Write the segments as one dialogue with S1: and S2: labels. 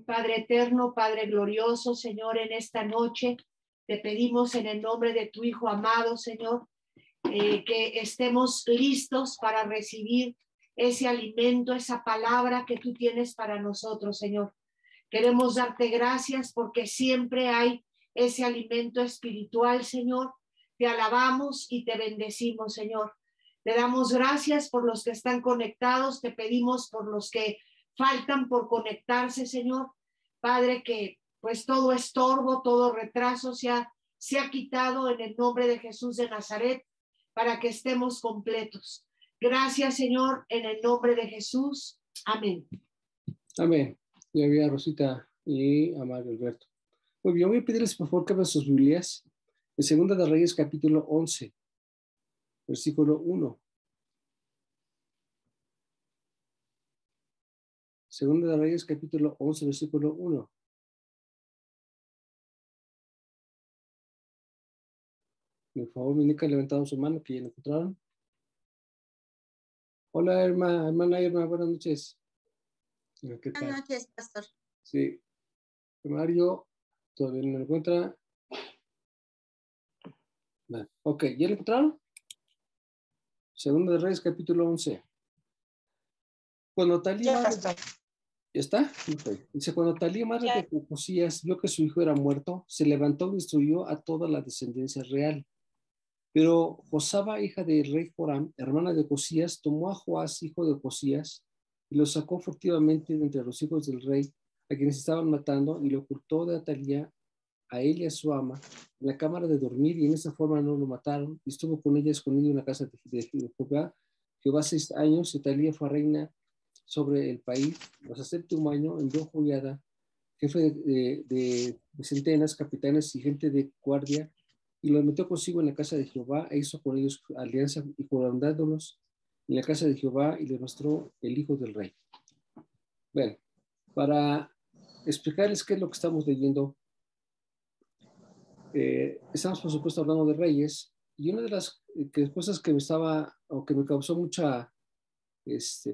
S1: Padre eterno, Padre glorioso, Señor, en esta noche te pedimos en el nombre de tu Hijo amado, Señor, que estemos listos para recibir ese alimento, esa palabra que tú tienes para nosotros, Señor. Queremos darte gracias porque siempre hay ese alimento espiritual, Señor. Te alabamos y te bendecimos, Señor. Te damos gracias por los que están conectados, te pedimos por los que faltan por conectarse, Señor. Padre, que pues todo estorbo, todo retraso se ha quitado en el nombre de Jesús de Nazaret para que estemos completos. Gracias, Señor, en el nombre de Jesús. Amén.
S2: Amén. Ya había a Rosita y a Mario Alberto. Muy bien, voy a pedirles por favor que abran sus Biblias en Segunda de Reyes capítulo 11, versículo 1. Segunda de Reyes capítulo 11, versículo 1. Por favor, me indica levantando su mano que ya lo encontraron. Hola, hermana Irma, buenas noches. ¿Qué tal?
S3: Buenas noches, pastor.
S2: Sí. Mario, todavía no lo encuentra. No. Ok, ¿ya lo encontraron? Segunda de Reyes, capítulo 11. Cuando Talía, ¿ya está? Okay. Dice, cuando Talía, madre de Josías, vio que su hijo era muerto, se levantó y destruyó a toda la descendencia real. Pero Josaba, hija del rey Joram, hermana de Josías, tomó a Joás, hijo de Josías, y lo sacó furtivamente de entre los hijos del rey, a quienes estaban matando, y lo ocultó de Atalía, a él y a su ama, en la cámara de dormir, y en esa forma no lo mataron, y estuvo con ella escondido en la casa de Jehová 6 años, y Atalía fue reina sobre el país. Hasta el séptimo año envió Joiada, jefe de centenas, capitanes y gente de guardia, y los metió consigo en la casa de Jehová, e hizo con ellos alianza y jurándolos en la casa de Jehová, y les mostró el hijo del rey. Bueno, para explicarles qué es lo que estamos leyendo, estamos por supuesto hablando de reyes, y una de las cosas que me causó mucha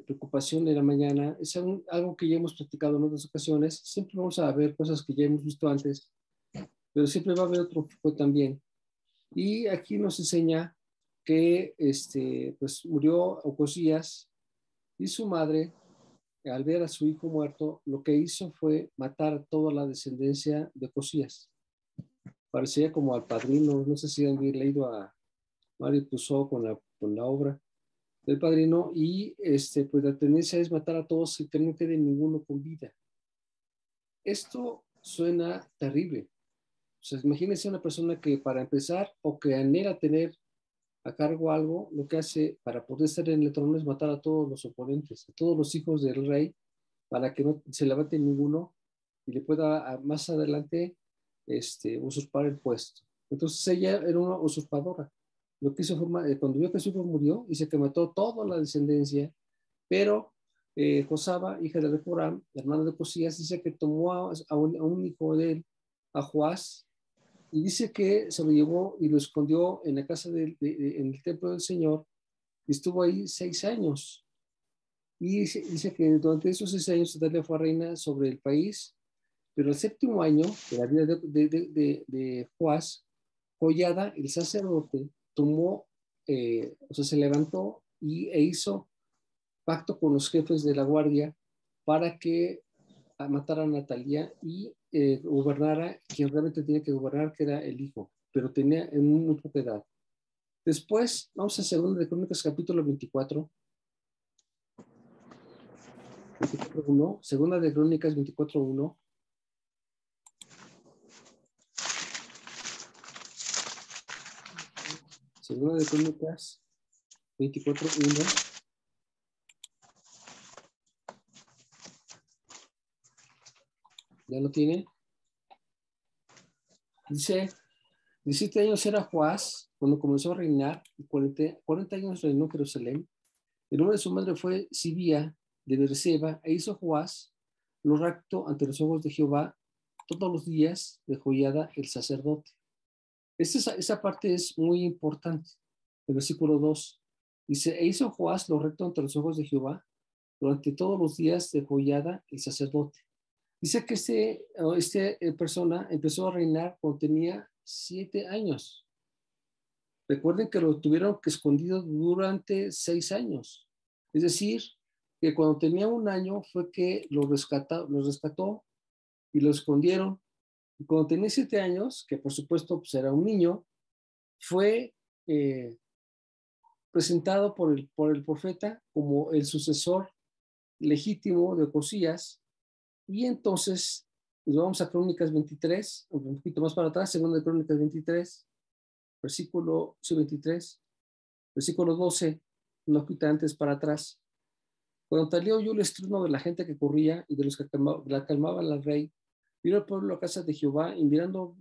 S2: preocupación en la mañana es algo que ya hemos platicado en otras ocasiones. Siempre vamos a ver cosas que ya hemos visto antes, pero siempre va a haber otro tipo también. Y aquí nos enseña que pues murió Ocosías, y su madre, al ver a su hijo muerto, lo que hizo fue matar a toda la descendencia de Ocosías. Parecía como al Padrino, no sé si han leído a Mario Puzo con la obra del Padrino, y pues la tendencia es matar a todos y que no quede ninguno con vida. Esto suena terrible. O sea, imagínense una persona que para empezar o que anhela tener a cargo algo, lo que hace para poder estar en el trono es matar a todos los oponentes, a todos los hijos del rey, para que no se levante ninguno y le pueda más adelante usurpar el puesto. Entonces ella era una usurpadora. Lo que hizo fue, cuando vio que su hijo murió, dice que mató toda la descendencia, pero Josaba, hija de Joram, hermana de Josías, dice que tomó a un hijo de él, a Joás, y dice que se lo llevó y lo escondió en la casa en el templo del Señor, y estuvo ahí 6 años. Y dice que durante esos 6 años Atalia fue reina sobre el país, pero el séptimo año de la vida de Joás, Joiada, el sacerdote, tomó, o sea, se levantó e hizo pacto con los jefes de la guardia para que mataran a Talía y gobernara quien realmente tenía que gobernar, que era el hijo, pero tenía en muy poca edad. Después, vamos a Segunda de Crónicas, capítulo 24. 24:1, Segunda de Crónicas 24:1. Segunda de Crónicas 24:1. ¿Ya lo tiene? Dice, 17 años era Joás cuando comenzó a reinar, y 40 años reinó en Jerusalén. El nombre de su madre fue Sibía de Beerseba, e hizo Joás lo recto ante los ojos de Jehová todos los días de Joiada el sacerdote. Esa parte es muy importante. El versículo 2 dice, e hizo Joás lo recto ante los ojos de Jehová durante todos los días de Joiada el sacerdote. Dice que este persona empezó a reinar cuando tenía 7 años. Recuerden que lo tuvieron que escondido durante 6 años. Es decir, que cuando tenía 1 año fue que lo rescató y lo escondieron. Y cuando tenía 7 años, que por supuesto pues era un niño, fue presentado por el profeta como el sucesor legítimo de Ocosías. Y entonces nos vamos a Crónicas 23, un poquito más para atrás, segunda de Crónicas 23, versículo 23, versículo 12, una hojita antes para atrás. Cuando Talía oyó el estruendo de la gente que corría y de los que calmaban al rey, vino el pueblo a casa de Jehová y mirando,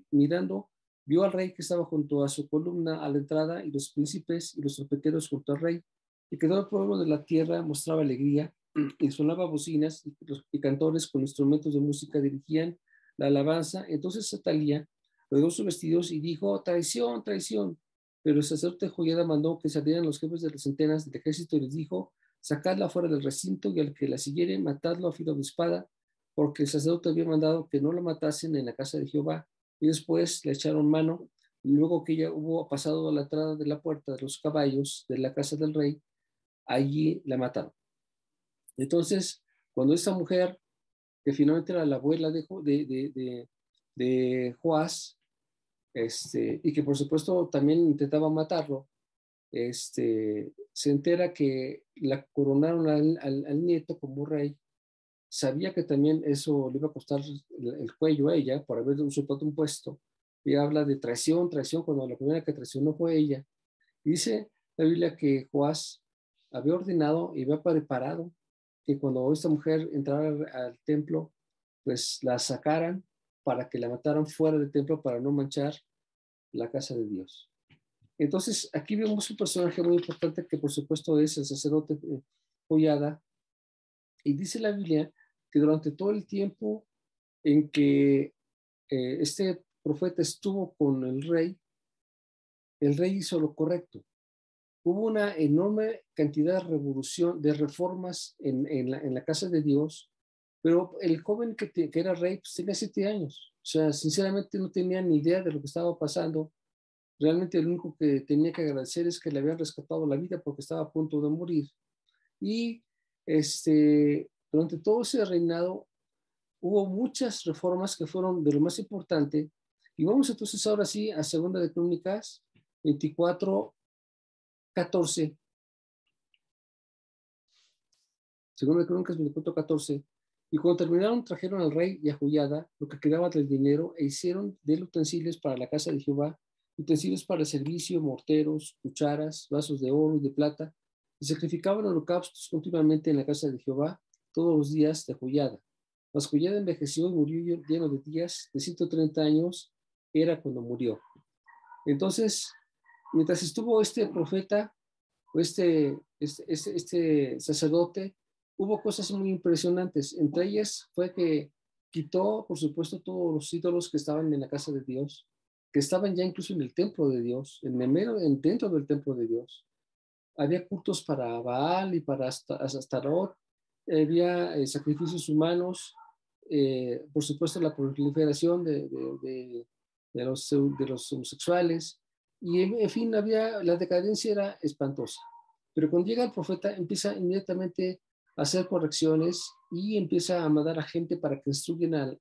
S2: vio al rey que estaba junto a su columna a la entrada y los príncipes y los trompeteros junto al rey. Y todo el pueblo de la tierra mostraba alegría y sonaba bocinas y cantores con instrumentos de música dirigían la alabanza. Entonces Atalía regó sus vestidos y dijo: traición, traición. Pero el sacerdote Joiada mandó que salieran los jefes de las centenas del ejército y les dijo: sacadla fuera del recinto y al que la siguiere, matadlo a filo de espada, porque el sacerdote había mandado que no la matasen en la casa de Jehová. Y después le echaron mano, y luego que ella hubo pasado a la entrada de la puerta de los caballos de la casa del rey, allí la mataron. Entonces, cuando esta mujer, que finalmente era la abuela de Joás, y que por supuesto también intentaba matarlo, se entera que la coronaron al nieto como rey. Sabía que también eso le iba a costar el cuello a ella por haber usurpado un puesto. Y habla de traición, traición, cuando la primera que traicionó fue ella. Y dice la Biblia que Joás había ordenado y había preparado que cuando esta mujer entrara al templo, pues la sacaran para que la mataran fuera del templo para no manchar la casa de Dios. Entonces, aquí vemos un personaje muy importante que por supuesto es el sacerdote Joiada, y dice la Biblia que durante todo el tiempo en que este profeta estuvo con el rey hizo lo correcto. Hubo una enorme cantidad de reformas en la casa de Dios, pero el joven que era rey pues, tenía 7 años. O sea, sinceramente no tenía ni idea de lo que estaba pasando. Realmente lo único que tenía que agradecer es que le habían rescatado la vida porque estaba a punto de morir. Y durante todo ese reinado hubo muchas reformas que fueron de lo más importante. Y vamos entonces ahora sí a Segunda de Crónicas 24, 14. Segunda de Crónicas 24, 14. Y cuando terminaron, trajeron al rey y a Joiada lo que quedaba del dinero e hicieron de él utensilios para la casa de Jehová, utensilios para el servicio, morteros, cucharas, vasos de oro y de plata, y sacrificaban holocaustos continuamente en la casa de Jehová todos los días de Joiada. Mas Joiada envejeció y murió lleno de días, de 130 años era cuando murió. Entonces, mientras estuvo este profeta, este sacerdote, hubo cosas muy impresionantes. Entre ellas fue que quitó, por supuesto, todos los ídolos que estaban en la casa de Dios, que estaban ya incluso en el templo de Dios, dentro del templo de Dios. Había cultos para Baal y para Astarot, había sacrificios humanos, por supuesto la proliferación de los homosexuales, y en fin, la decadencia era espantosa. Pero cuando llega el profeta, empieza inmediatamente a hacer correcciones y empieza a mandar a gente para que instruyan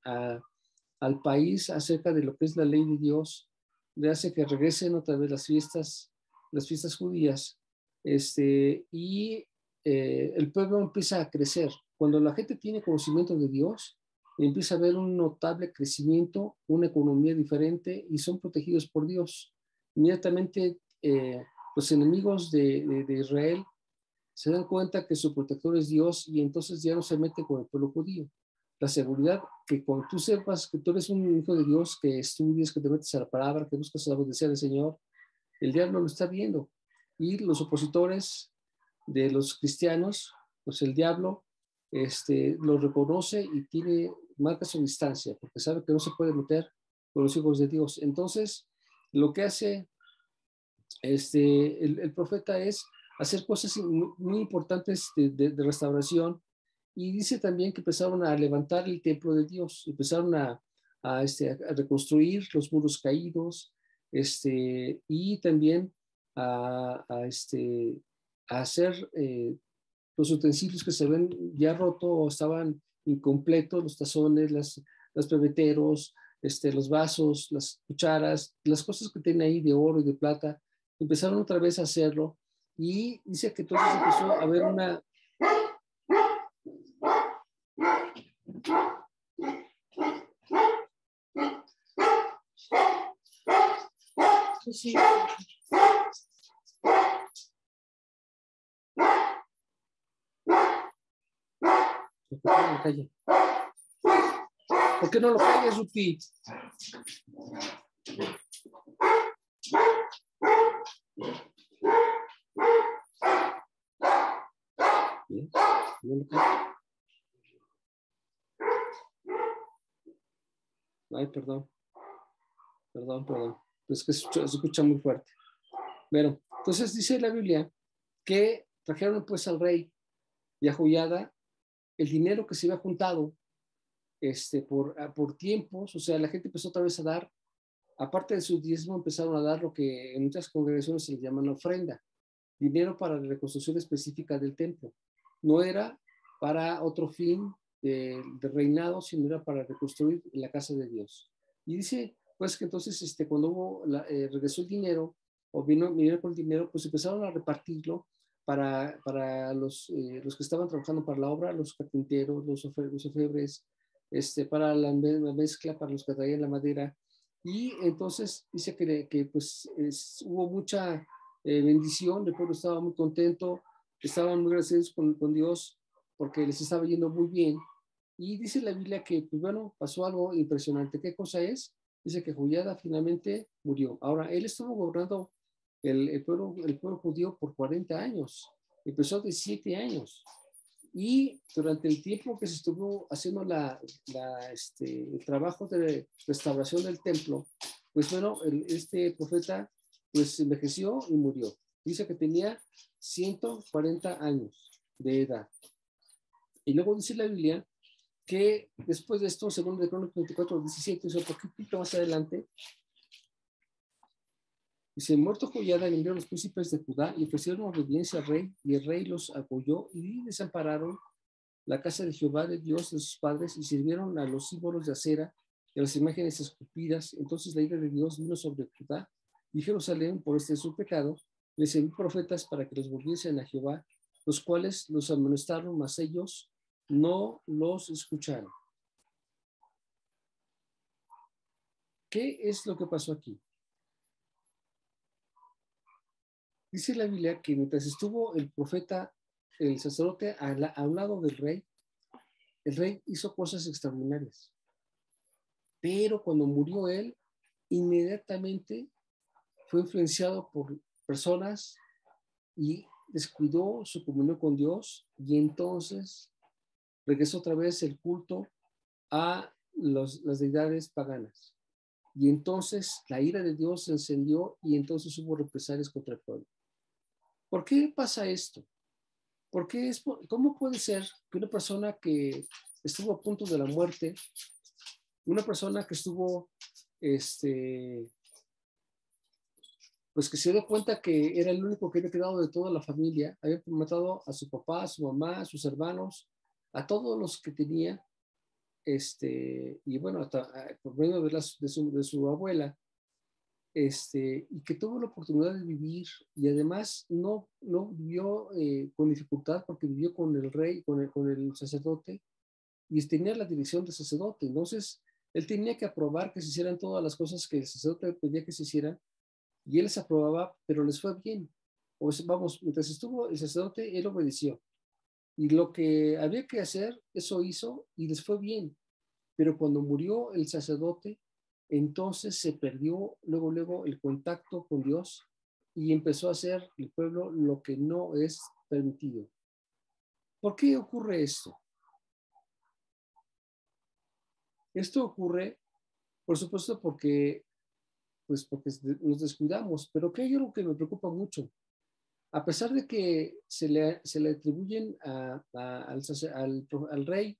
S2: al país acerca de lo que es la ley de Dios, le hace que regresen otra vez las fiestas judías, y el pueblo empieza a crecer. Cuando la gente tiene conocimiento de Dios, empieza a haber un notable crecimiento, una economía diferente y son protegidos por Dios. Inmediatamente los enemigos de Israel se dan cuenta que su protector es Dios y entonces ya no se mete con el pueblo judío. La seguridad que cuando tú sepas que tú eres un hijo de Dios, que estudies, que te metes a la palabra, que buscas la obedecer al Señor, el diablo lo está viendo. Y los opositores de los cristianos, pues el diablo lo reconoce y marca su distancia, porque sabe que no se puede meter con los hijos de Dios. Entonces, lo que hace el profeta es hacer cosas muy importantes de restauración, Y dice también que empezaron a levantar el templo de Dios, empezaron a reconstruir los muros caídos, y también a hacer los utensilios que se ven ya rotos o estaban incompletos, los tazones, las pebeteros, los vasos, las cucharas, las cosas que tienen ahí de oro y de plata, empezaron otra vez a hacerlo. Y dice que entonces empezó a haber una...
S1: Sí.
S2: ¿Por qué no lo callas, Rupi? Bien, no lo callas. Ay, perdón. Es que se escucha muy fuerte. Bueno, entonces dice la Biblia que trajeron pues al rey y a Joiada el dinero que se había juntado por tiempos, o sea, la gente empezó otra vez a dar, aparte de su diezmo, empezaron a dar lo que en muchas congregaciones se le llama la ofrenda, dinero para la reconstrucción específica del templo. No era para otro fin de reinado, sino era para reconstruir la casa de Dios. Y dice, pues, que entonces cuando regresó el dinero, o vino con el dinero, pues empezaron a repartirlo para los que estaban trabajando para la obra, los carpinteros, los orfebres, para la mezcla, para los que traían la madera. Y entonces dice que pues hubo mucha bendición, el pueblo estaba muy contento, estaban muy agradecidos con Dios porque les estaba yendo muy bien. Y dice la Biblia que, pues bueno, pasó algo impresionante. ¿Qué cosa es? Dice que Joiada finalmente murió. Ahora, él estuvo gobernando el pueblo judío por 40 años. Empezó de 7 años. Y durante el tiempo que se estuvo haciendo el trabajo de restauración del templo, pues bueno, este profeta pues envejeció y murió. Dice que tenía 140 años de edad. Y luego dice la Biblia que después de esto, según de Crónicas 24, 17, o sea, un poquito más adelante, dice, muerto Joiada, vinieron los príncipes de Judá y ofrecieron obediencia al rey, y el rey los apoyó y desampararon la casa de Jehová, de Dios de sus padres, y sirvieron a los símbolos de acera y a las imágenes esculpidas. Entonces la ira de Dios vino sobre Judá y Jerusalén por su pecado. Les envió profetas para que los volviesen a Jehová, los cuales los amonestaron, mas ellos no los escucharon. ¿Qué es lo que pasó aquí? Dice la Biblia que mientras estuvo el profeta, el sacerdote a un lado del rey, el rey hizo cosas extraordinarias. Pero cuando murió él, inmediatamente fue influenciado por personas y descuidó su comunión con Dios, y entonces regresó otra vez el culto a las deidades paganas. Y entonces la ira de Dios se encendió y entonces hubo represalias contra el pueblo. ¿Por qué pasa esto? ¿Cómo puede ser que una persona que estuvo a punto de la muerte, una persona que estuvo, pues que se dio cuenta que era el único que había quedado de toda la familia, había matado a su papá, a su mamá, a sus hermanos, a todos los que tenía, y bueno, hasta por medio de su abuela, y que tuvo la oportunidad de vivir, y además no vivió con dificultad porque vivió con el rey, con el sacerdote, y tenía la dirección del sacerdote. Entonces, él tenía que aprobar que se hicieran todas las cosas que el sacerdote pedía que se hicieran, y él les aprobaba, pero les fue bien. O sea, vamos, mientras estuvo el sacerdote, él obedeció. Y lo que había que hacer, eso hizo y les fue bien. Pero cuando murió el sacerdote, entonces se perdió luego el contacto con Dios y empezó a hacer el pueblo lo que no es permitido. ¿Por qué ocurre esto? Esto ocurre, por supuesto, porque nos descuidamos, pero que hay algo que me preocupa mucho. A pesar de que se le atribuyen al rey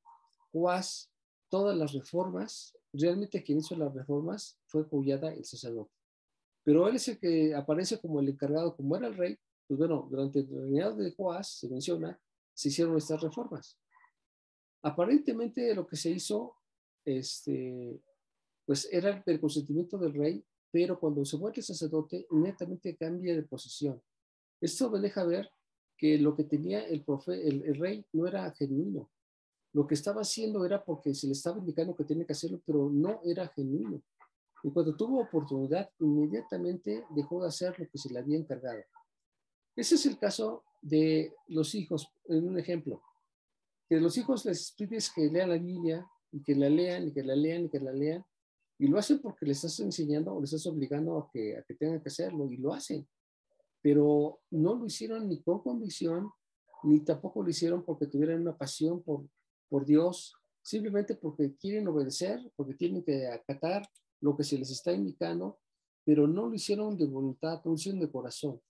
S2: Joás todas las reformas, realmente quien hizo las reformas fue Joiada el sacerdote. Pero él es el que aparece como el encargado, como era el rey. Pues bueno, durante el reinado de Joás, se menciona, se hicieron estas reformas. Aparentemente lo que se hizo, pues era el consentimiento del rey, pero cuando se muere el sacerdote, inmediatamente cambia de posición. Esto me deja ver que lo que tenía el rey no era genuino. Lo que estaba haciendo era porque se le estaba indicando que tenía que hacerlo, pero no era genuino. Y cuando tuvo oportunidad, inmediatamente dejó de hacer lo que se le había encargado. Ese es el caso de los hijos, en un ejemplo. Que los hijos les pides que lean la Biblia, y que la lean, y que la lean, y que la lean, y lo hacen porque les estás enseñando o les estás obligando a que tengan que hacerlo, y lo hacen. Pero no lo hicieron ni con convicción, ni tampoco lo hicieron porque tuvieran una pasión por Dios, simplemente porque quieren obedecer, porque tienen que acatar lo que se les está indicando, pero no lo hicieron de voluntad, no lo hicieron de corazón.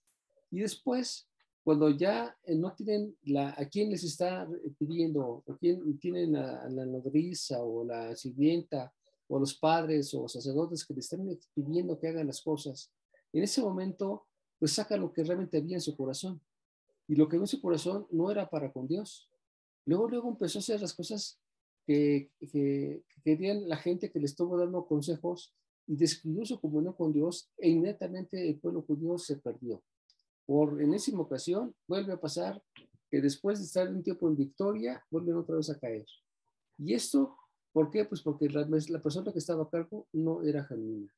S2: Y después, cuando ya no tienen a quién les está pidiendo, o quién tienen a la nodriza o la sirvienta, o los padres o sacerdotes que le están pidiendo que hagan las cosas, en ese momento, pues saca lo que realmente había en su corazón. Y lo que había en su corazón no era para con Dios. Luego empezó a hacer las cosas que querían la gente que le estuvo dando consejos y descuidó su comunión con Dios e inmediatamente el pueblo judío se perdió. Por enésima ocasión vuelve a pasar que después de estar un tiempo en victoria, vuelven otra vez a caer. Y esto, ¿por qué? Pues porque la persona que estaba a cargo no era genuina.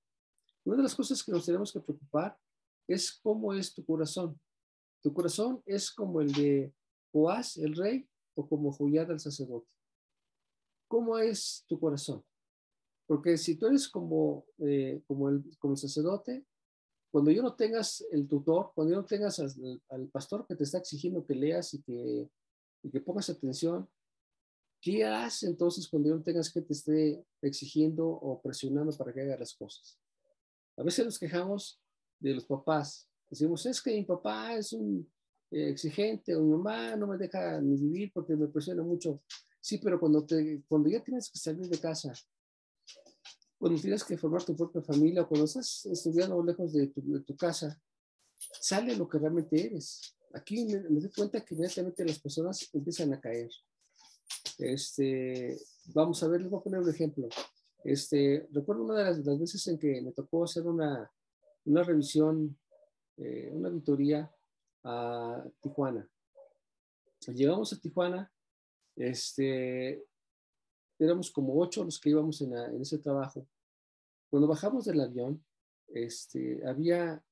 S2: Una de las cosas que nos tenemos que preocupar es cómo es tu corazón. ¿Tu corazón es como el de Joás, el rey, o como Joiada, el sacerdote? ¿Cómo es tu corazón? Porque si tú eres como el sacerdote, cuando yo no tengas el tutor, cuando yo no tengas al pastor que te está exigiendo que leas y que pongas atención, ¿qué harás entonces cuando yo no tengas que te esté exigiendo o presionando para que hagas las cosas? A veces nos quejamos de los papás. Decimos, es que mi papá es un exigente, o mi mamá no me deja ni vivir porque me presiona mucho. Sí, pero cuando ya tienes que salir de casa, cuando tienes que formar tu propia familia, o cuando estás estudiando lejos de tu casa, sale lo que realmente eres. Aquí me doy cuenta que inmediatamente las personas empiezan a caer. Vamos a ver, les voy a poner un ejemplo. Recuerdo una de las veces en que me tocó hacer una revisión, una auditoría a Tijuana. Llegamos a Tijuana, éramos como 8 los que íbamos en ese trabajo. Cuando bajamos del avión, había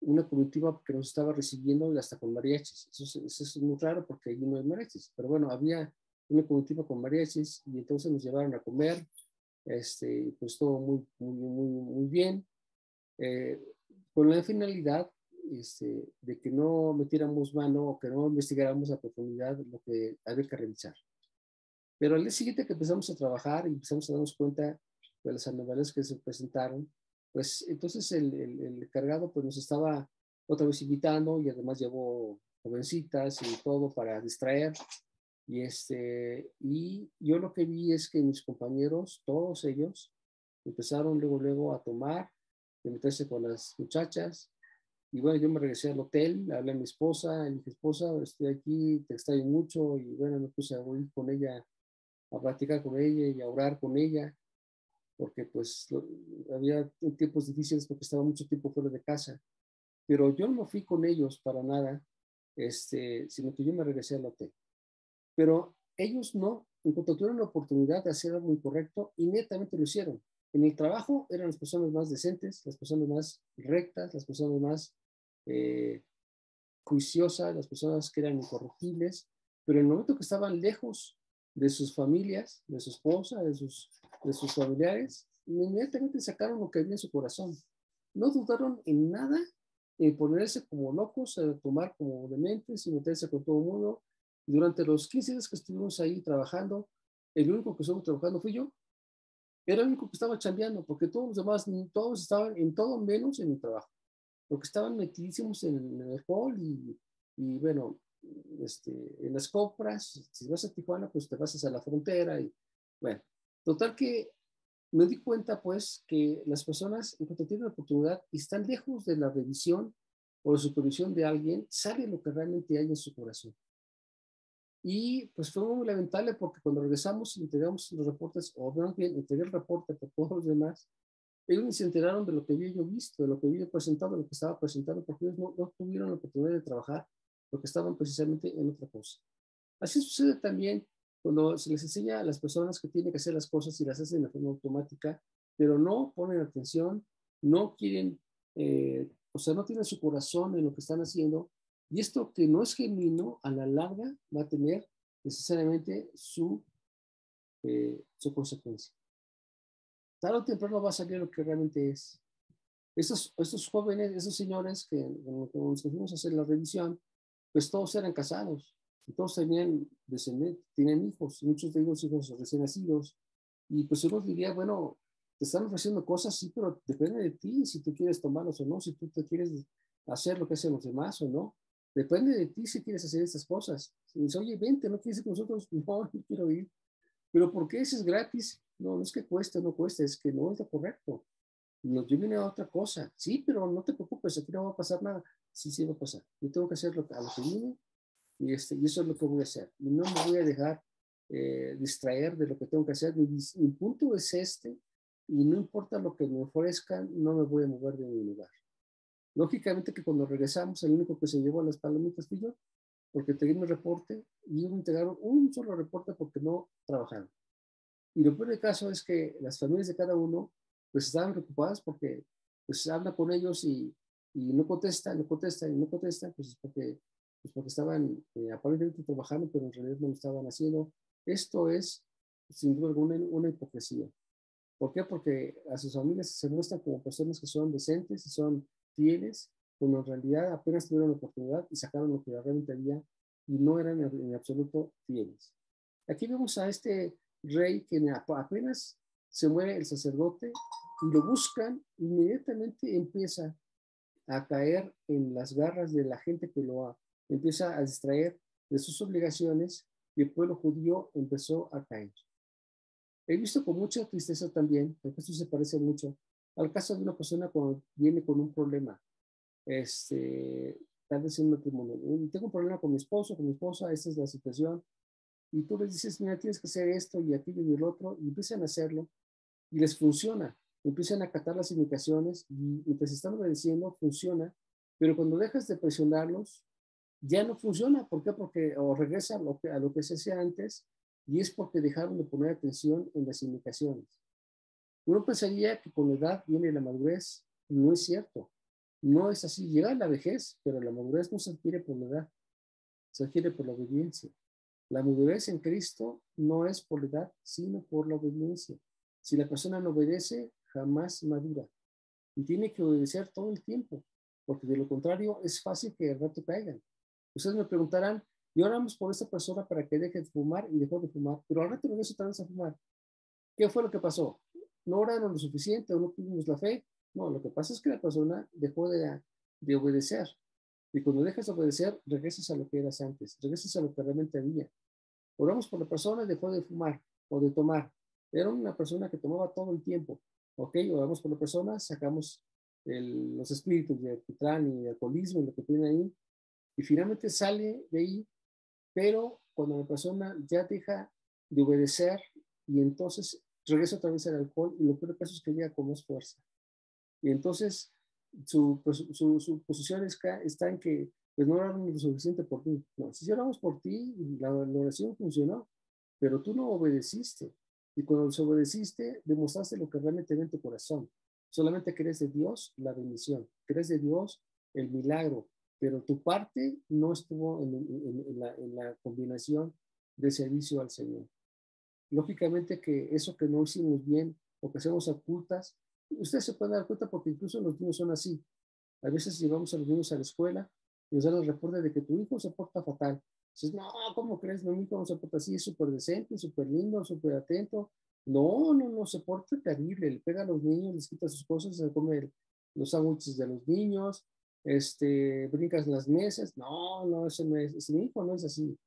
S2: una comitiva que nos estaba recibiendo hasta con mariachis. Eso es muy raro porque allí no hay mariachis, pero bueno, había una comitiva con mariachis y entonces nos llevaron a comer, pues todo muy, muy, muy, muy bien, eh, con la finalidad de que no metiéramos mano o que no investigáramos a profundidad lo que había que revisar. Pero al día siguiente que empezamos a trabajar y empezamos a darnos cuenta de las anomalias que se presentaron, pues entonces el cargado pues nos estaba otra vez invitando y además llevó jovencitas y todo para distraer. Y yo lo que vi es que mis compañeros, todos ellos, empezaron luego a tomar, a meterse con las muchachas. Y bueno, yo me regresé al hotel, le hablé a mi esposa, le dije, esposa, estoy aquí, te extraño mucho. Y bueno, me puse a ir con ella, a platicar con ella y a orar con ella, porque pues había tiempos difíciles porque estaba mucho tiempo fuera de casa. Pero yo no fui con ellos para nada, sino que yo me regresé al hotel. Pero ellos no, en cuanto tuvieron la oportunidad de hacer algo incorrecto, inmediatamente lo hicieron. En el trabajo eran las personas más decentes, las personas más rectas, las personas más juiciosas, las personas que eran incorruptibles, pero en el momento que estaban lejos de sus familias, de su esposa, de sus familiares, inmediatamente sacaron lo que había en su corazón. No dudaron en nada en ponerse como locos, a tomar como dementes y meterse con todo el mundo. Y durante los 15 días que estuvimos ahí trabajando, el único que estuvo trabajando fui yo. Era el único que estaba chambeando, porque todos los demás, todos estaban en todo menos en el trabajo, porque estaban metidísimos en el alcohol Y bueno, en las compras, si vas a Tijuana, pues te vas hacia la frontera y bueno, total que me di cuenta pues que las personas en cuanto tienen la oportunidad y están lejos de la revisión o la supervisión de alguien, sabe lo que realmente hay en su corazón. Y pues fue muy lamentable porque cuando regresamos y entregamos los reportes, o más bien entregué el reporte por todos los demás, ellos ni se enteraron de lo que había yo visto, de lo que había yo presentado, de lo que estaba presentando, porque ellos no tuvieron la oportunidad de trabajar, porque estaban precisamente en otra cosa. Así sucede también cuando se les enseña a las personas que tienen que hacer las cosas y las hacen de forma automática, pero no ponen atención, no quieren, o sea, no tienen su corazón en lo que están haciendo, y esto que no es genuino, a la larga va a tener necesariamente su consecuencia. Tarde o temprano va a salir lo que realmente es. Estos jóvenes, esos señores que cuando nos fuimos a hacer la revisión, pues todos eran casados, y todos tenían descendientes, tienen hijos, muchos de ellos hijos recién nacidos, y pues uno diría, bueno, te están ofreciendo cosas, sí, pero depende de ti si tú quieres tomarlos o no, si tú te quieres hacer lo que hacen los demás o no. Depende de ti si quieres hacer estas cosas. Si dices, oye, vente, ¿no quieres ir con nosotros? No, no quiero ir. ¿Pero por qué? Eso es gratis. No, no es que cueste o no cueste, es que no es lo correcto. No, yo vine a otra cosa. Sí, pero no te preocupes, aquí no va a pasar nada. Sí, sí va a pasar. Yo tengo que hacer a lo que vine y eso es lo que voy a hacer. Y no me voy a dejar distraer de lo que tengo que hacer. Mi punto es este y no importa lo que me ofrezcan, no me voy a mover de mi lugar. Lógicamente que cuando regresamos, el único que se llevó a las palomitas fui yo, porque entregué mi reporte y ellos me entregaron un solo reporte porque no trabajaron. Y lo peor del caso es que las familias de cada uno pues estaban preocupadas porque pues habla con ellos y no contestan, no contestan y no contestan, pues porque estaban aparentemente trabajando, pero en realidad no lo estaban haciendo. Esto es, sin duda alguna, una hipocresía. ¿Por qué? Porque a sus familias se muestran como personas que son decentes y son fieles, cuando en realidad apenas tuvieron la oportunidad y sacaron lo que realmente había y no eran en absoluto fieles. Aquí vemos a este rey que apenas se muere el sacerdote y lo buscan, inmediatamente empieza a caer en las garras de la gente que empieza a distraer de sus obligaciones y el pueblo judío empezó a caer. He visto con mucha tristeza también, porque esto se parece mucho al caso de una persona cuando viene con un problema, tal vez en un matrimonio. Tengo un problema con mi esposo, con mi esposa, esta es la situación, y tú les dices, mira, tienes que hacer esto y aquello y el otro, y empiezan a hacerlo, y les funciona, empiezan a acatar las indicaciones, y mientras están obedeciendo, funciona, pero cuando dejas de presionarlos, ya no funciona. ¿Por qué? Porque o regresa a lo que se hacía antes, y es porque dejaron de poner atención en las indicaciones. Uno pensaría que con la edad viene la madurez, no es cierto, no es así, llega la vejez, pero la madurez no se adquiere por la edad, se adquiere por la obediencia. La madurez en Cristo no es por la edad, sino por la obediencia. Si la persona no obedece, jamás madura. Y tiene que obedecer todo el tiempo, porque de lo contrario es fácil que al rato caigan. Ustedes me preguntarán, y oramos por esta persona para que deje de fumar y dejó de fumar, pero al rato regresa otra vez a fumar. ¿Qué fue lo que pasó? ¿No oraron lo suficiente o no tuvimos la fe? No, lo que pasa es que la persona dejó de obedecer. Y cuando dejas de obedecer, regresas a lo que eras antes, regresas a lo que realmente había. Oramos por la persona, dejó de fumar o de tomar. Era una persona que tomaba todo el tiempo. Ok, oramos por la persona, sacamos los espíritus de alquitrán y de alcoholismo y lo que tiene ahí, y finalmente sale de ahí, pero cuando la persona ya deja de obedecer y entonces regresa otra vez al alcohol, y lo peor de caso es que llega con más fuerza. Y entonces su posición está en que pues no oramos lo suficiente por ti. No, si oramos por ti, la oración funcionó, pero tú no obedeciste. Y cuando desobedeciste, demostraste lo que realmente ve en tu corazón. Solamente crees de Dios la bendición, crees de Dios el milagro, pero tu parte no estuvo en la combinación de servicio al Señor. Lógicamente que eso que no hicimos bien o que hacemos ocultas, ustedes se pueden dar cuenta porque incluso los niños son así. A veces llevamos a los niños a la escuela y nos dan el reporte de que tu hijo se porta fatal. Dices, no, ¿cómo crees? Mi hijo no se porta así, es súper decente, súper lindo, súper atento. No, no, no, se porta terrible. Le pega a los niños, les quita sus cosas, se come los sándwiches de los niños, brincas las mesas. No, no, ese mi hijo no es así.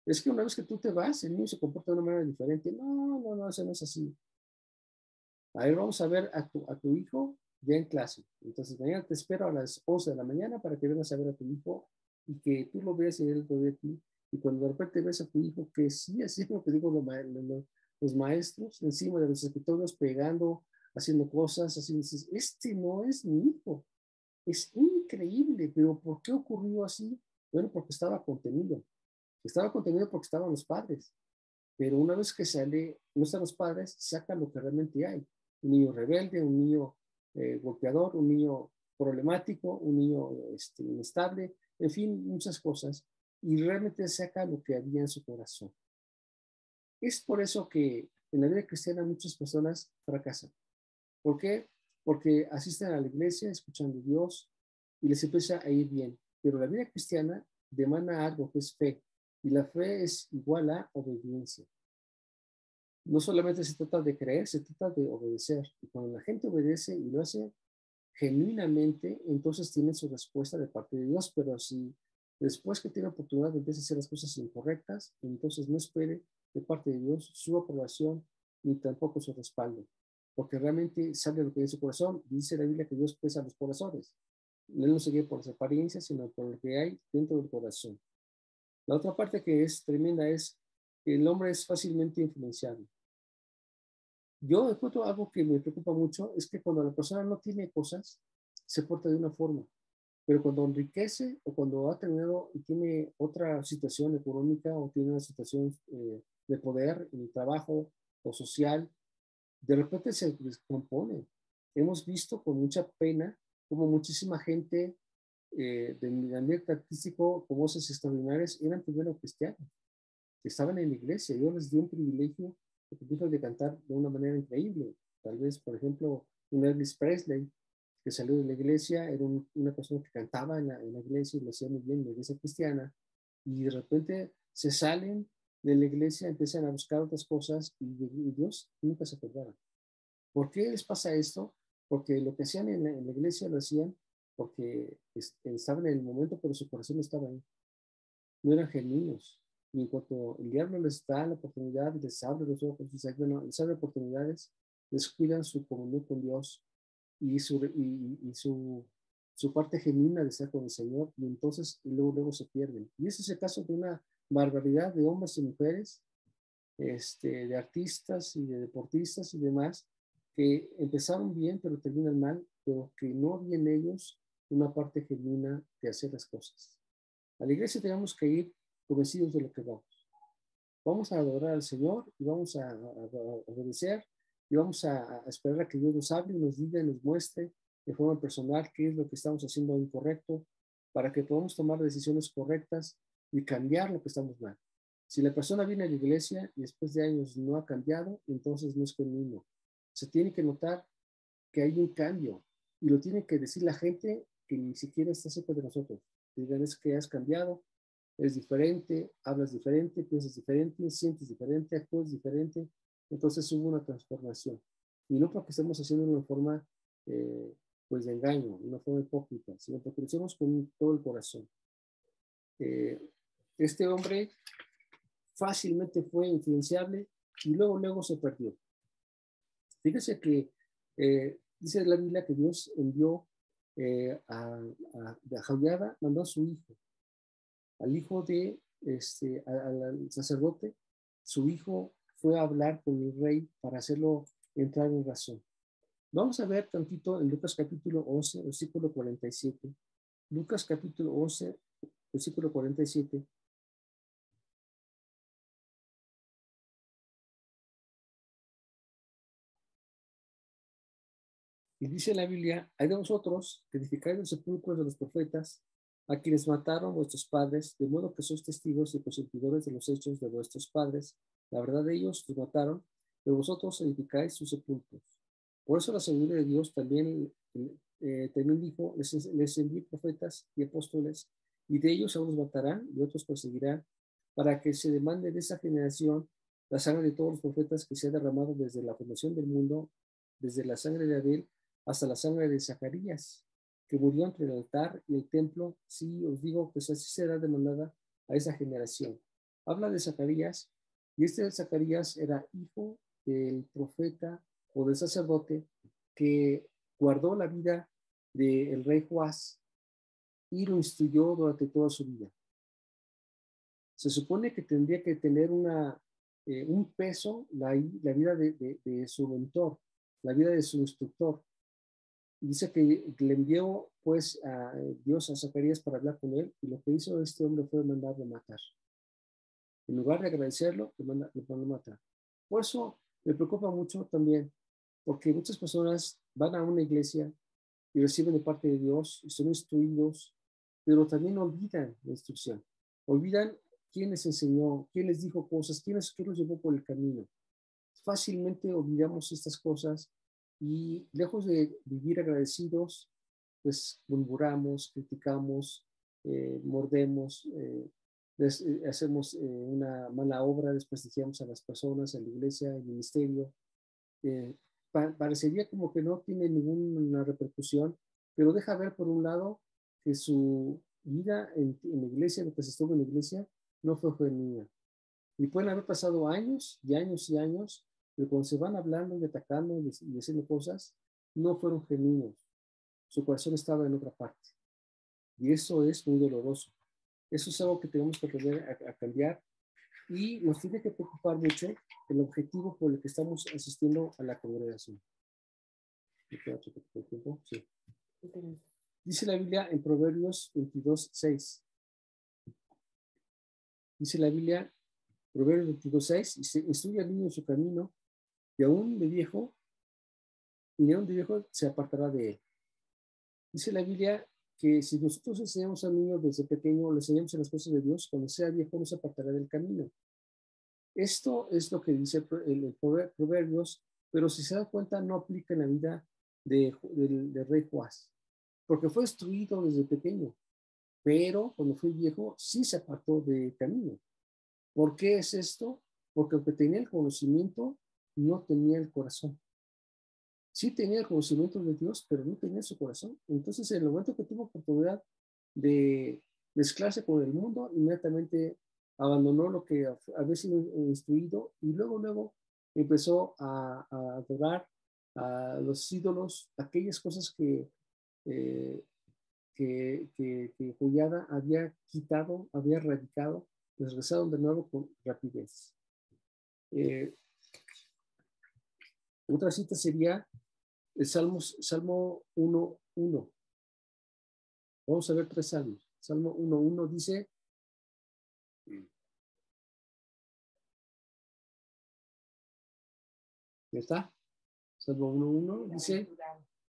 S2: Es que una vez que tú te vas, el niño se comporta de una manera diferente. No, no, no, eso no es así. A ver, vamos a ver a tu hijo ya en clase. Entonces, mañana te espero a las 11 de la mañana para que vengas a ver a tu hijo y que tú lo veas y él lo ve a ti. Y cuando de repente ves a tu hijo que sí, así es lo que digo los maestros, encima de los escritorios, pegando, haciendo cosas, así dices, este no es mi hijo. Es increíble, pero ¿por qué ocurrió así? Bueno, porque estaba contenido. Estaba contenido porque estaban los padres. Pero una vez que sale, no están los padres, saca lo que realmente hay. Un niño rebelde, un niño golpeador, un niño problemático, un niño inestable, en fin, muchas cosas. Y realmente saca lo que había en su corazón. Es por eso que en la vida cristiana muchas personas fracasan. ¿Por qué? Porque asisten a la iglesia escuchando a Dios y les empieza a ir bien. Pero la vida cristiana demanda algo que es fe. Y la fe es igual a obediencia. No solamente se trata de creer, se trata de obedecer. Y cuando la gente obedece y lo hace genuinamente, entonces tiene su respuesta de parte de Dios. Pero si después que tiene oportunidad empieza a hacer las cosas incorrectas, entonces no espere de parte de Dios su aprobación ni tampoco su respaldo. Porque realmente sabe lo que es su corazón. Dice la Biblia que Dios pesa los corazones. Él no se guía por las apariencias, sino por lo que hay dentro del corazón. La otra parte que es tremenda es que el hombre es fácilmente influenciable. Yo encuentro algo que me preocupa mucho, es que cuando la persona no tiene cosas, se porta de una forma, pero cuando enriquece o cuando ha tenido y tiene otra situación económica o tiene una situación de poder en el trabajo o social, de repente se descompone. Hemos visto con mucha pena como muchísima gente del ambiente artístico, como voces extraordinarias, eran primero cristianos, que estaban en la iglesia. Dios les dio un privilegio de cantar de una manera increíble. Tal vez, por ejemplo, un Elvis Presley, que salió de la iglesia, era una persona que cantaba en la iglesia y lo hacía muy bien en la iglesia cristiana, y de repente se salen de la iglesia, empiezan a buscar otras cosas y Dios nunca se acordaba. ¿Por qué les pasa esto? Porque lo que hacían en la iglesia lo hacían porque estaban en el momento, pero su corazón estaba ahí. No eran genuinos. Y en cuanto el diablo les da la oportunidad, les abre los ojos, les abre oportunidades, descuidan su comunión con Dios y su parte genuina de estar con el Señor, y entonces luego se pierden. Y ese es el caso de una barbaridad de hombres y mujeres, de artistas y de deportistas y demás, que empezaron bien, pero terminan mal, pero que no había en ellos una parte genuina de hacer las cosas. A la iglesia tenemos que ir convencidos de lo que vamos. Vamos a adorar al Señor y vamos a obedecer y vamos a esperar a que Dios nos hable y nos diga y nos muestre de forma personal qué es lo que estamos haciendo incorrecto para que podamos tomar decisiones correctas y cambiar lo que estamos mal. Si la persona viene a la iglesia y después de años no ha cambiado, entonces no es genuino. Se tiene que notar que hay un cambio y lo tiene que decir la gente que ni siquiera está cerca de nosotros. Digan, es que has cambiado, es diferente, hablas diferente, piensas diferente, sientes diferente, actúas diferente. Entonces hubo una transformación. Y no porque estemos haciendo una forma pues de engaño, una forma hipócrita, sino porque lo hacemos con todo el corazón. Este hombre fácilmente fue influenciable y luego se perdió. Fíjese que dice la Biblia que Dios envió a Jaullada, mandó a su hijo, al hijo al sacerdote. Su hijo fue a hablar con el rey para hacerlo entrar en razón. Vamos a ver tantito en Lucas capítulo 11, versículo 47. Lucas capítulo 11, versículo 47. Y dice la Biblia, hay de vosotros que edificáis los sepulcros de los profetas, a quienes mataron vuestros padres, de modo que sois testigos y consentidores de los hechos de vuestros padres. La verdad de ellos los mataron, pero vosotros edificáis sus sepulcros. Por eso la sabiduría de Dios también dijo, les envié profetas y apóstoles, y de ellos a unos matarán y otros perseguirán, para que se demande de esa generación la sangre de todos los profetas que se ha derramado desde la fundación del mundo, desde la sangre de Abel hasta la sangre de Zacarías, que murió entre el altar y el templo, sí os digo que así será demandada a esa generación. Habla de Zacarías, y este Zacarías era hijo del profeta o del sacerdote que guardó la vida del rey Joás y lo instruyó durante toda su vida. Se supone que tendría que tener un peso la vida de su mentor, la vida de su instructor. Dice que le envió pues a Dios a Zacarías para hablar con él, y lo que hizo este hombre fue mandarlo matar. En lugar de agradecerlo, le mandó matar. Por eso me preocupa mucho también, porque muchas personas van a una iglesia y reciben de parte de Dios y son instruidos, pero también olvidan la instrucción. Olvidan quién les enseñó, quién les dijo cosas, quién los llevó por el camino. Fácilmente olvidamos estas cosas y lejos de vivir agradecidos, pues murmuramos, criticamos, mordemos, hacemos una mala obra, desprestigiamos a las personas, a la iglesia, al ministerio. Parecería como que no tiene ninguna repercusión, pero deja ver por un lado que su vida en la iglesia, lo que se estuvo en la iglesia, no fue genuina. Y pueden haber pasado años y años y años, pero cuando se van hablando y atacando y haciendo cosas, no fueron genuinos. Su corazón estaba en otra parte. Y eso es muy doloroso. Eso es algo que tenemos que aprender a cambiar, y nos tiene que preocupar mucho el objetivo por el que estamos asistiendo a la congregación. Sí. Dice la Biblia en Proverbios 22:6. Dice la Biblia, Proverbios 22:6, dice: instruye al niño en su camino, y aún de viejo se apartará de él. Dice la Biblia que si nosotros enseñamos al niño desde pequeño, le enseñamos en las cosas de Dios, cuando sea viejo no se apartará del camino. Esto es lo que dice el Proverbios, pero si se da cuenta no aplica en la vida del rey Joás, porque fue instruido desde pequeño, pero cuando fue viejo sí se apartó del camino. ¿Por qué es esto? Porque aunque tenía el conocimiento, no tenía el corazón. Sí tenía el conocimiento de Dios, pero no tenía su corazón. Entonces, en el momento que tuvo oportunidad de mezclarse con el mundo, inmediatamente abandonó lo que había sido instruido, y luego empezó a adorar a los ídolos, aquellas cosas eh, que Joiada había quitado, había erradicado, pues regresaron de nuevo con rapidez. Otra cita sería el Salmo 1:1. Vamos a ver 3 salmos. Salmo 1:1 dice: ¿ya está? Salmo 1:1 dice: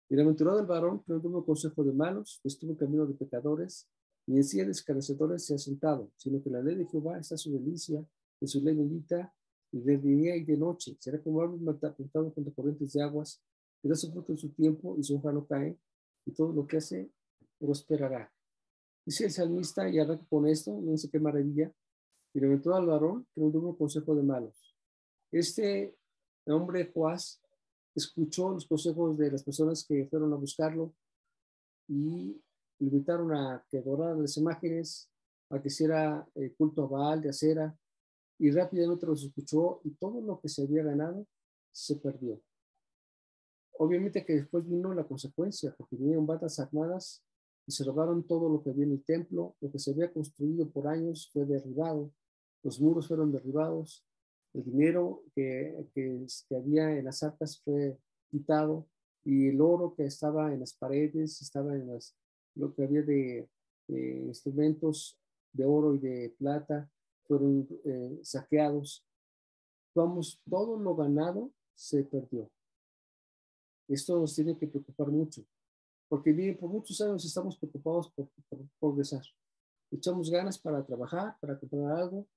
S2: bienaventurado el varón que no tuvo consejo de malos, que estuvo en camino de pecadores, ni en silla de escarnecedores se ha sentado, sino que la ley de Jehová está su delicia, de su ley bendita, y de día y de noche. Será como árbol plantado junto a corrientes de aguas, que da su fruto en su tiempo, y su hoja no cae, y todo lo que hace prosperará. Dice el salmista, y arranca con esto, no sé qué maravilla: bienaventurado al varón que no tuvo consejo de malos. Este hombre, Joás, escuchó los consejos de las personas que fueron a buscarlo y le invitaron a que adorara las imágenes, a que hiciera culto a Baal de acera, y rápidamente los escuchó, y todo lo que se había ganado se perdió. Obviamente que después vino la consecuencia, porque vinieron bandas armadas y se robaron todo lo que había en el templo. Lo que se había construido por años fue derribado, los muros fueron derribados, el dinero que había en las arcas fue quitado, y el oro que estaba en las paredes, estaba en lo que había de instrumentos de oro y de plata, fueron saqueados. Vamos, todo lo ganado se perdió. Esto nos tiene que preocupar mucho, porque bien, por muchos años estamos preocupados por progresar. Echamos ganas para trabajar, para comprar algo,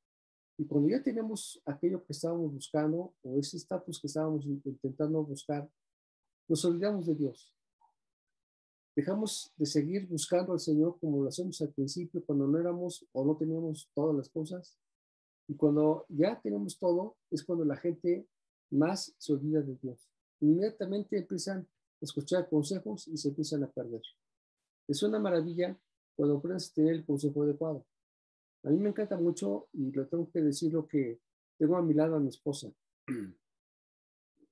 S2: y cuando ya tenemos aquello que estábamos buscando, o ese estatus que estábamos intentando buscar, nos olvidamos de Dios. Dejamos de seguir buscando al Señor como lo hacemos al principio, cuando no éramos o no teníamos todas las cosas. Y cuando ya tenemos todo, es cuando la gente más se olvida de Dios. Inmediatamente empiezan a escuchar consejos y se empiezan a perder. Es una maravilla cuando aprendes a tener el consejo adecuado. A mí me encanta mucho, y lo tengo que decir, lo que tengo a mi lado a mi esposa.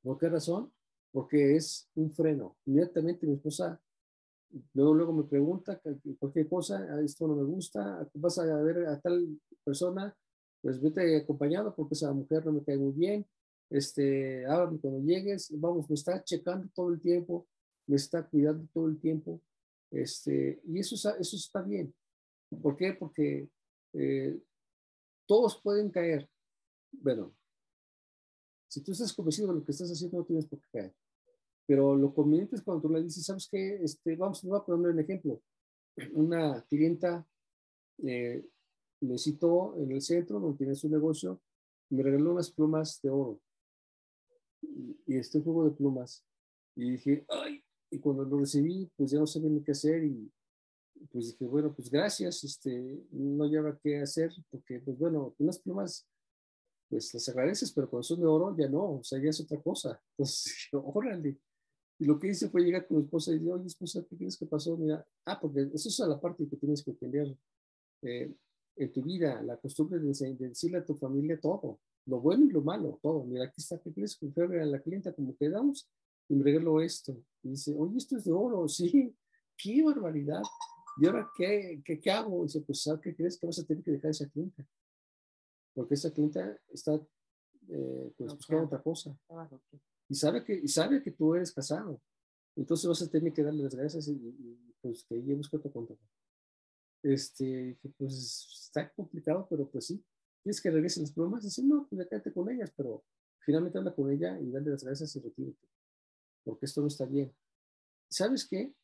S2: ¿Por qué razón? Porque es un freno. Inmediatamente mi esposa luego me pregunta cualquier cosa, esto no me gusta, vas a ver a tal persona, pues vete acompañado porque esa mujer no me cae muy bien, háblame cuando llegues, vamos, me está checando todo el tiempo, me está cuidando todo el tiempo, y eso está bien. ¿Por qué? Porque todos pueden caer. Bueno, si tú estás convencido de lo que estás haciendo, no tienes por qué caer. Pero lo conveniente es cuando tú le dices, ¿sabes qué? Vamos a poner un ejemplo. Una clienta me citó en el centro donde tiene su negocio y me regaló unas plumas de oro. Y este juego de plumas. Y dije, ¡ay! Y cuando lo recibí, pues ya no sabía ni qué hacer y pues dije, bueno, pues gracias, no lleva qué hacer porque, pues bueno, unas plumas, pues las agradeces, pero cuando son de oro ya no, o sea, ya es otra cosa. Entonces dije, órale. Y lo que hice fue llegar con mi esposa y decir, oye, esposa, ¿qué crees que pasó? Mira, porque eso es la parte que tienes que entender en tu vida, la costumbre de decirle a tu familia todo, lo bueno y lo malo, todo. Mira, aquí está, ¿qué crees? Que fue a la clienta como quedamos y me regaló esto. Y dice, oye, esto es de oro, sí, qué barbaridad. ¿Y ahora qué hago? Y dice, pues, ¿sabes qué crees? Que vas a tener que dejar esa clienta, porque esa clienta está pues buscando otra cosa. Y sabe que tú eres casado. Entonces vas a tener que darle las gracias y pues que ella busque otro contacto. Que pues está complicado, pero pues sí. Tienes que regresar las bromas y decir, no, pues quédate con ellas, pero finalmente habla con ella y dale las gracias y retírate, porque esto no está bien. ¿Sabes qué?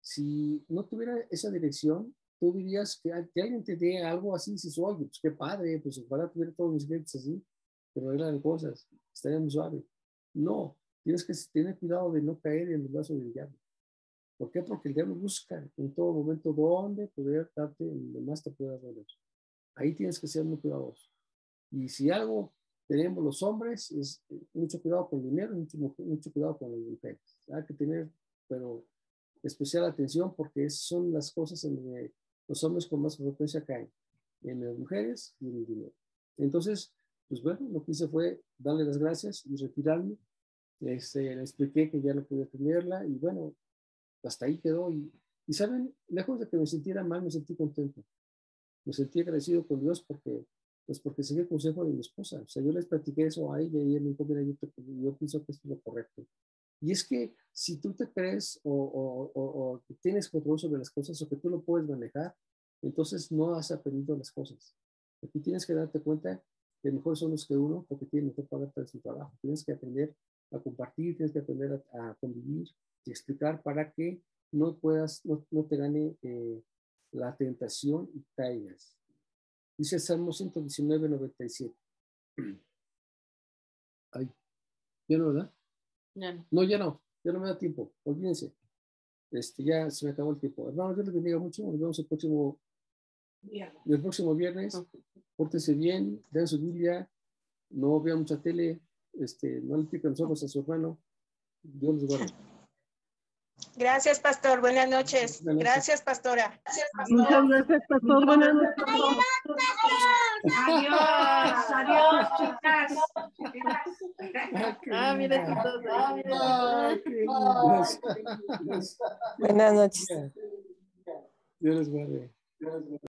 S2: Si no tuviera esa dirección, tú dirías que alguien te dé algo así, y dices, oye, pues qué padre, pues ojalá tuviera todos mis clientes así, pero eran cosas, estaría muy suave. No, tienes que tener cuidado de no caer en el brazo del diablo. ¿Por qué? Porque el diablo busca en todo momento dónde poder darte lo más te pueda doler. Ahí tienes que ser muy cuidadoso. Y si algo tenemos los hombres, es mucho cuidado con el dinero, mucho cuidado con las mujeres. Hay que tener, pero especial atención porque son las cosas en donde los hombres con más frecuencia caen, en las mujeres y en el dinero. Entonces, pues bueno, lo que hice fue darle las gracias y retirarme. Le expliqué que ya no podía tenerla y bueno, hasta ahí quedó. Y saben, lejos de que me sintiera mal, me sentí contento. Me sentí agradecido con Dios porque seguí el consejo de mi esposa. O sea, yo les platiqué eso a ella y ella me dijo, mira, yo pienso que esto es lo correcto. Y es que si tú te crees o tienes control sobre las cosas o que tú lo puedes manejar, entonces no has aprendido las cosas. Aquí tienes que darte cuenta que mejor son los que uno porque tienen mejor pagar para su trabajo. Tienes que aprender a compartir, tienes que aprender a convivir y explicar para que no te gane la tentación y caigas. Dice el Salmo 119, 97. Ay, ¿ya no, verdad? No, ya no me da tiempo, olvídense. Ya se me acabó el tiempo. Hermanos, Dios les bendiga mucho. Nos vemos el próximo viernes. Pórtense bien, vean su Biblia, no vean mucha tele, no le piquen los ojos a su hermano. Dios les guarde.
S3: Gracias, pastor. Buenas noches. Gracias, pastora.
S4: Muchas gracias, pastor. Buenas noches.
S1: Adiós, chicas.
S4: Mira que todos ahí.
S3: Buenas noches.
S2: Dios les guarde.